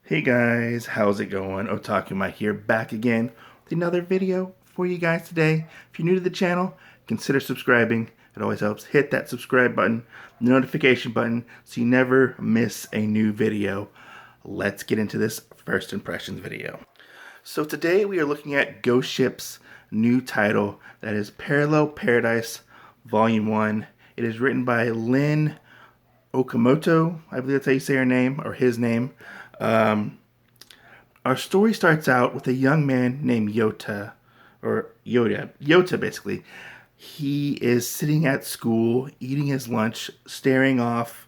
Hey guys, how's it going? Otaku Mike here, back again with another video for you guys today. If you're new to the channel, consider subscribing. It always helps. Hit that subscribe button, the notification button, so you never miss a new video. Let's get into this first impressions video. So today we are looking at Ghost Ship's new title, that is Parallel Paradise Volume 1. It is written by Lin Okamoto, I believe that's how you say her name, or his name. Our story starts out with a young man named Yota basically. He is sitting at school, eating his lunch, staring off,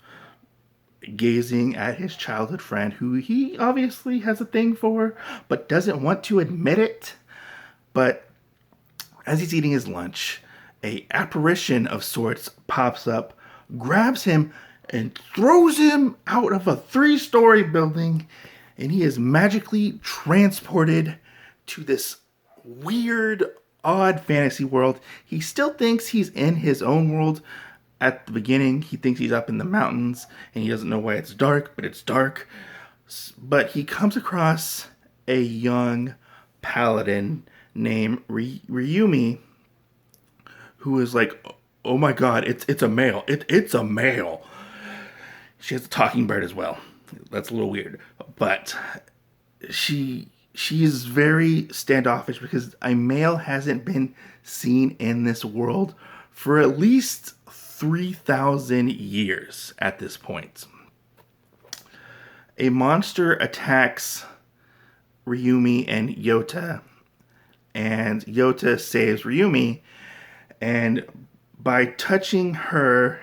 gazing at his childhood friend, who he obviously has a thing for, but doesn't want to admit it. But as he's eating his lunch, a apparition of sorts pops up, grabs him, and throws him out of a 3-story building, and he is magically transported to this weird, odd fantasy world. He still thinks he's in his own world. At the beginning, he thinks he's up in the mountains, and he doesn't know why it's dark, but it's dark. But he comes across a young paladin named Ryumi, who is like, oh my god, it's a male. It's a male. She has a talking bird as well. That's a little weird. But she is very standoffish because a male hasn't been seen in this world for at least 3,000 years at this point. A monster attacks Ryumi and Yota saves Ryumi, and by touching her,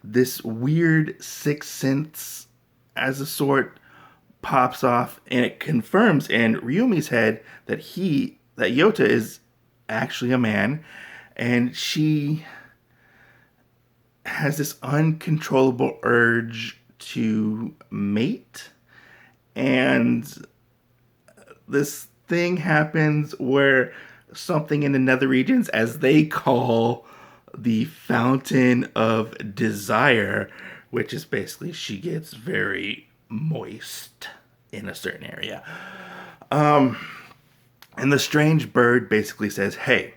this weird sixth sense as a sort pops off, and it confirms in Ryumi's head that Yota is actually a man, and she has this uncontrollable urge to mate. And this thing happens where something in the nether regions, as they call the Fountain of Desire, which is basically she gets very moist in a certain area. And the strange bird basically says, hey,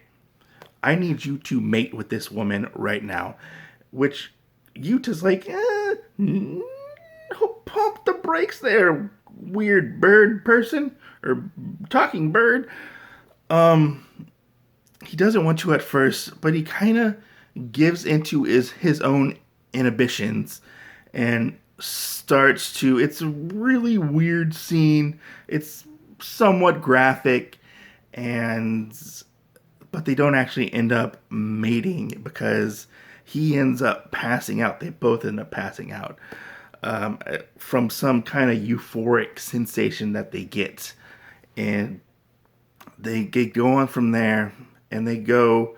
I need you to mate with this woman right now. Which Yuta's like, pump the brakes there, weird bird person, or talking bird. He doesn't want to at first, but he kind of gives into his own inhibitions and starts to. It's a really weird scene. It's somewhat graphic, but they don't actually end up mating because he ends up passing out. They both end up passing out from some kind of euphoric sensation that they get, and they go on from there, and they go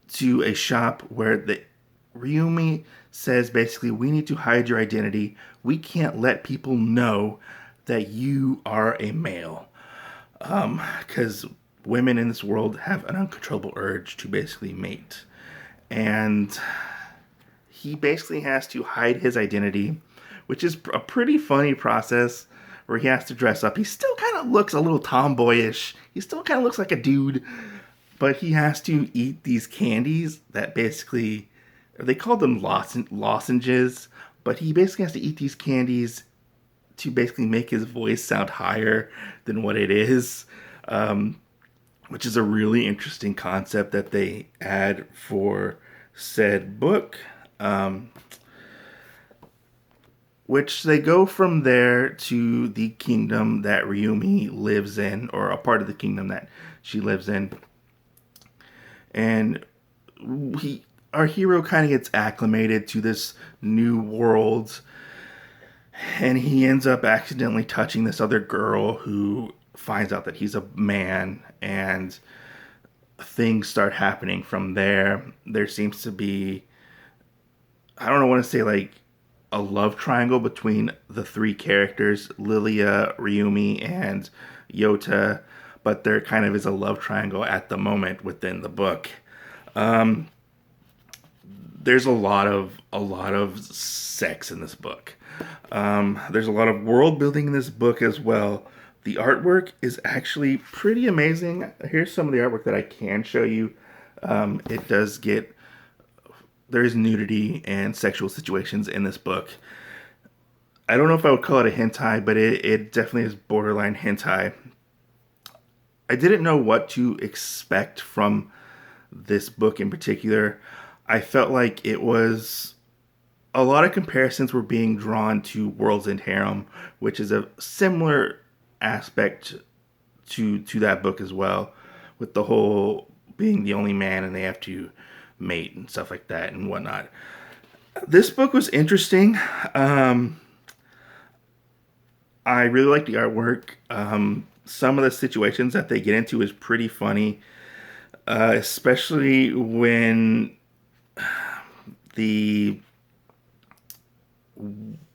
to a shop where Ryumi says basically, we need to hide your identity. We can't let people know that you are a male. Because women in this world have an uncontrollable urge to basically mate. And he basically has to hide his identity, which is a pretty funny process where he has to dress up. He still kind of looks a little tomboyish. He still kind of looks like a dude. But he has to eat these candies that basically, they call them lozenges, but he basically has to eat these candies to basically make his voice sound higher than what it is, which is a really interesting concept that they add for said book, which they go from there to the kingdom that Ryumi lives in, or a part of the kingdom that she lives in. And our hero kind of gets acclimated to this new world, and he ends up accidentally touching this other girl who finds out that he's a man, and things start happening from there. There seems to be, I don't want to say like a love triangle between the three characters, Lilia, Ryumi, and Yota, but there kind of is a love triangle at the moment within the book. there's a lot of sex in this book. There's a lot of world building in this book as well. The artwork is actually pretty amazing. Here's some of the artwork that I can show you. It does get there is nudity and sexual situations in this book. I don't know if I would call it a hentai, but it definitely is borderline hentai. I didn't know what to expect from this book in particular. I felt like it was a lot of comparisons were being drawn to World's End Harem, which is a similar aspect to that book as well, with the whole being the only man and they have to mate and stuff like that and whatnot. This book was interesting. I really like the artwork. Some of the situations that they get into is pretty funny, especially when the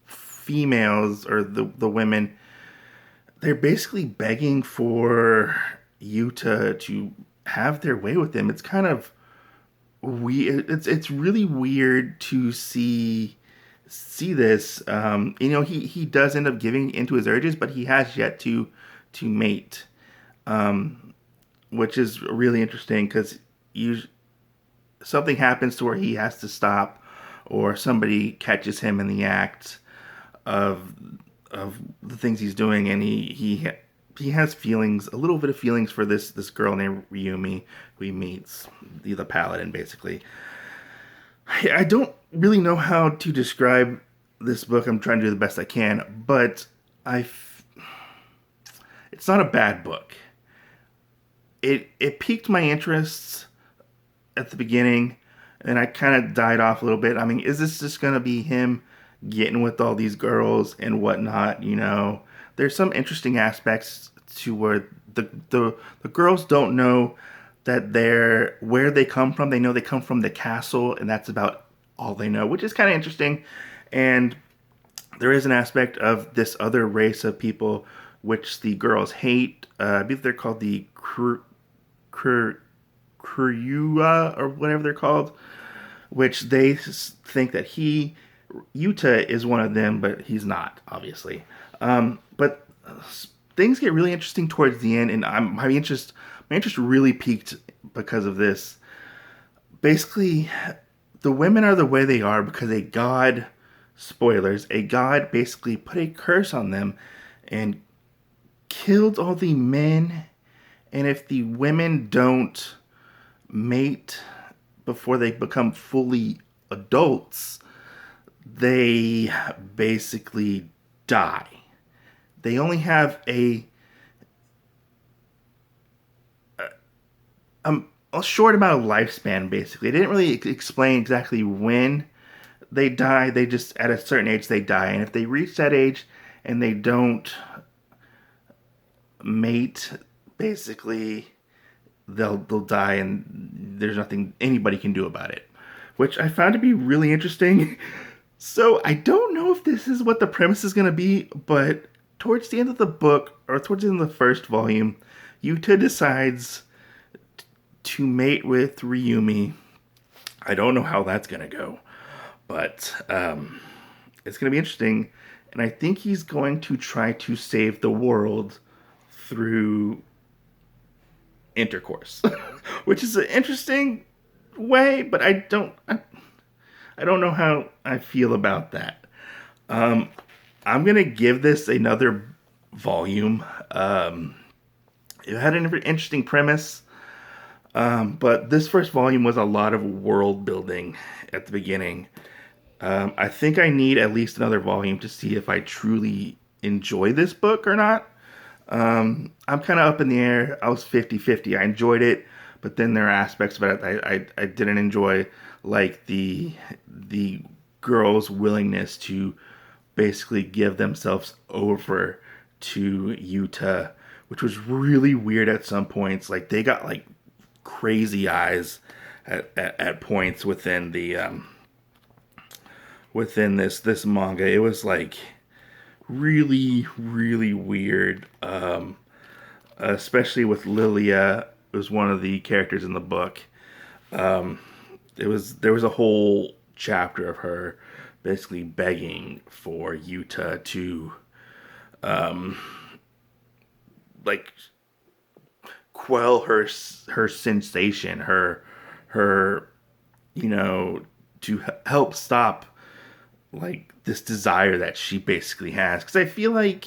females or the women, they're basically begging for Yuta to have their way with them. It's kind of weird. It's really weird to see this. He does end up giving into his urges, but he has yet to mate, which is really interesting because you something happens to where he has to stop, or somebody catches him in the act of the things he's doing, and he has feelings, a little bit of feelings for this girl named Ryumi, who he meets, the paladin, basically. I don't really know how to describe this book. I'm trying to do the best I can, but it's not a bad book. It piqued my interests at the beginning, and I kind of died off a little bit. I mean, is this just gonna be him getting with all these girls and whatnot? There's some interesting aspects to where the girls don't know that they're where they come from. They know they come from the castle, and that's about all they know, which is kind of interesting. And there is an aspect of this other race of people which the girls hate. I believe they're called the Kuryua or whatever they're called, which they think that Yuta is one of them, but he's not, obviously. But things get really interesting towards the end, and my interest really peaked because of this. Basically, the women are the way they are because a god, spoilers, a god basically put a curse on them and killed all the men. And if the women don't mate before they become fully adults, they basically die. They only have a short amount of lifespan, basically. They didn't really explain exactly when they die. They just, at a certain age, they die. And if they reach that age and they don't mate, basically, they'll die, and there's nothing anybody can do about it, which I found to be really interesting. So I don't know if this is what the premise is going to be, but towards the end of the book, or towards the end of the first volume, Yuta decides to mate with Ryumi. I don't know how that's going to go, but it's going to be interesting, and I think he's going to try to save the world through intercourse, which is an interesting way, but I don't know how I feel about that. I'm gonna give this another volume. It had an interesting premise, but this first volume was a lot of world building at the beginning. I think I need at least another volume to see if I truly enjoy this book or not. I'm kind of up in the air. I was 50-50. I enjoyed it, but then there are aspects of it I didn't enjoy, like the girls' willingness to basically give themselves over to Yuta, which was really weird at some points. Like, they got like crazy eyes at points within the within this manga. It was like really, really weird. Especially with Lilia, who's one of the characters in the book. There was a whole chapter of her basically begging for Yuta to like quell her sensation, her you know, to help stop like this desire that she basically has. Because I feel like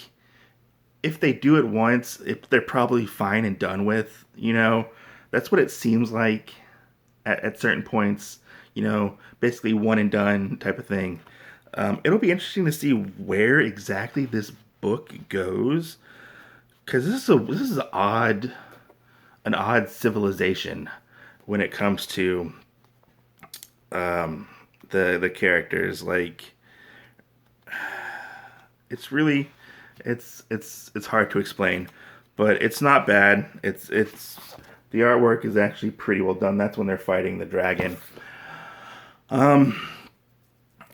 if they do it once, they're probably fine and done with. That's what it seems like at certain points. Basically one and done type of thing. It'll be interesting to see where exactly this book goes, because this is an odd civilization when it comes to the characters. Like, it's really it's hard to explain, but it's not bad. It's the artwork is actually pretty well done. That's when they're fighting the dragon.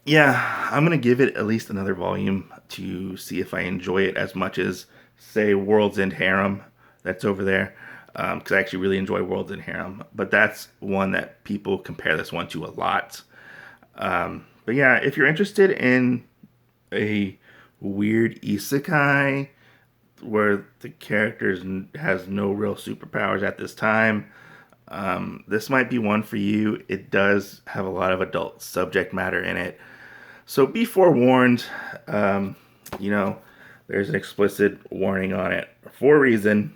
Yeah, I'm gonna give it at least another volume to see if I enjoy it as much as, say, World's End Harem that's over there. Because I actually really enjoy World's End Harem, but that's one that people compare this one to a lot. But yeah, if you're interested in a weird isekai where the characters has no real superpowers at this time, this might be one for you. It does have a lot of adult subject matter in it, so be forewarned. You know, there's an explicit warning on it for a reason.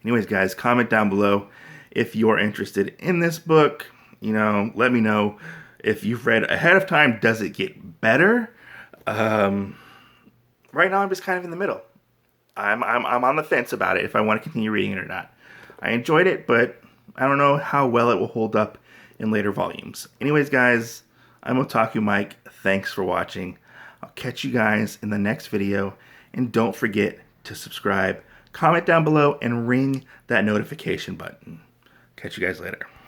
Anyways, guys, comment down below if you're interested in this book. Let me know if you've read ahead of time. Does it get better? Right now, I'm just kind of in the middle. I'm on the fence about it, if I want to continue reading it or not. I enjoyed it, but I don't know how well it will hold up in later volumes. Anyways, guys, I'm Otaku Mike. Thanks for watching. I'll catch you guys in the next video, and don't forget to subscribe, comment down below, and ring that notification button. Catch you guys later.